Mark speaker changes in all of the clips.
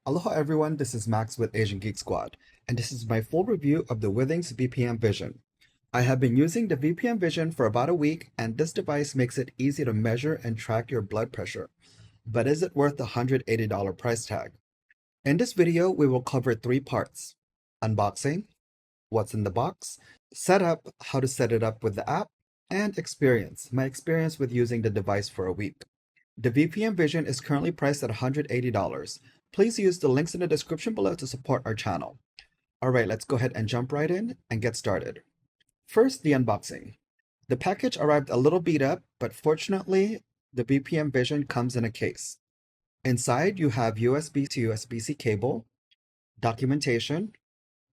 Speaker 1: Aloha everyone, this is Max with Asian Geek Squad, and this is my full review of the Withings BPM Vision. I have been using the BPM Vision for about a week, and this device makes it easy to measure and track your blood pressure. But is it worth the $180 price tag? In this video, we will cover three parts: unboxing, what's in the box, setup, how to set it up with the app, and experience, my experience with using the device for a week. The VPN Vision is currently priced at $180. Please use the links in the description below to support our channel. Alright, let's go ahead and jump right in and get started. First, the unboxing. The package arrived a little beat up, but fortunately, the VPN Vision comes in a case. Inside, you have USB to USB-C cable, documentation,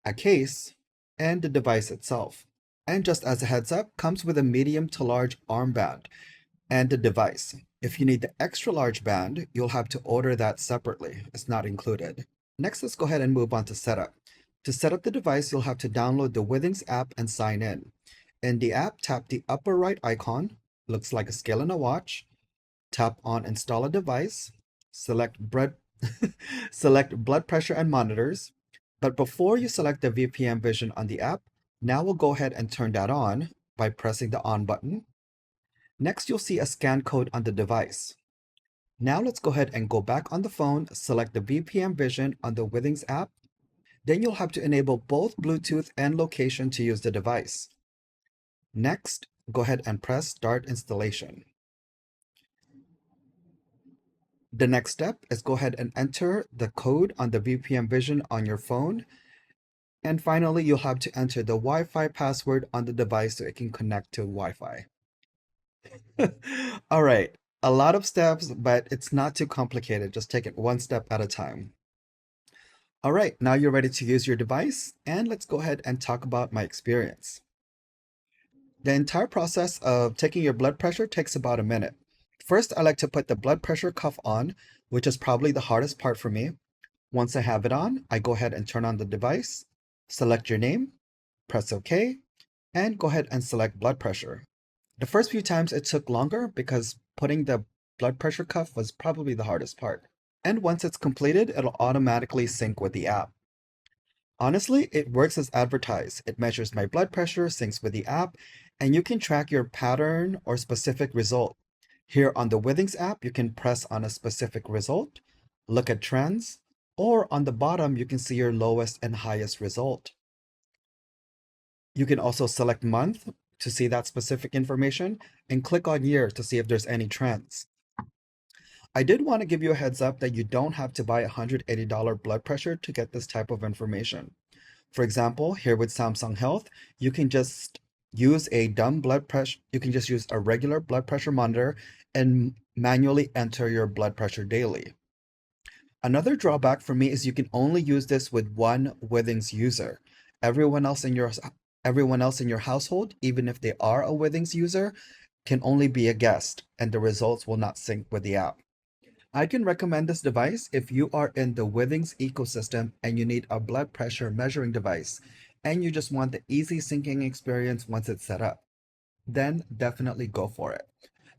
Speaker 1: a case, and the device itself. And just as a heads up, comes with a medium to large armband and the device. If you need the extra large band, you'll have to order that separately. It's not included. Next, let's go ahead and move on to setup. To set up the device, you'll have to download the Withings app and sign in. In the app, tap the upper right icon, looks like a scale in a watch. Tap on Install a Device, select select blood pressure and monitors. But before you select the VPN Vision on the app, now we'll go ahead and turn that on by pressing the on button. Next, you'll see a scan code on the device. Now let's go ahead and go back on the phone, select the VPN Vision on the Withings app. Then you'll have to enable both Bluetooth and location to use the device. Next, go ahead and press Start Installation. The next step is go ahead and enter the code on the VPN Vision on your phone. And finally, you'll have to enter the Wi-Fi password on the device so it can connect to Wi-Fi. All right, a lot of steps, but it's not too complicated. Just take it one step at a time. All right, now you're ready to use your device, and let's go ahead and talk about my experience. The entire process of taking your blood pressure takes about a minute. First, I like to put the blood pressure cuff on, which is probably the hardest part for me. Once I have it on, I go ahead and turn on the device, select your name, press OK, and go ahead and select blood pressure. The first few times it took longer because putting the blood pressure cuff was probably the hardest part. And once it's completed, it'll automatically sync with the app. Honestly, it works as advertised. It measures my blood pressure, syncs with the app, and you can track your pattern or specific result. Here on the Withings app, you can press on a specific result, look at trends, or on the bottom, you can see your lowest and highest result. You can also select month to see that specific information and click on year to see if there's any trends. I did want to give you a heads up that you don't have to buy $180 blood pressure to get this type of information. For example, here with Samsung Health, you can just use a dumb blood pressure, you can just use a regular blood pressure monitor and manually enter your blood pressure daily. Another drawback for me is you can only use this with one Withings user. Everyone else in your household, even if they are a Withings user, can only be a guest, and the results will not sync with the app. I can recommend this device if you are in the Withings ecosystem and you need a blood pressure measuring device, and you just want the easy syncing experience once it's set up. Then definitely go for it.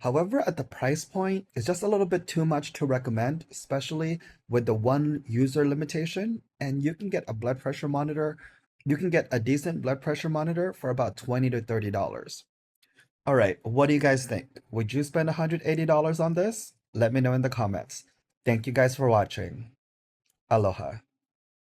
Speaker 1: However, at the price point, it's just a little bit too much to recommend, especially with the one user limitation, and you can get a blood pressure monitor. You can get a decent blood pressure monitor for about $20 to $30. All right, what do you guys think? Would you spend $180 on this? Let me know in the comments. Thank you guys for watching. Aloha.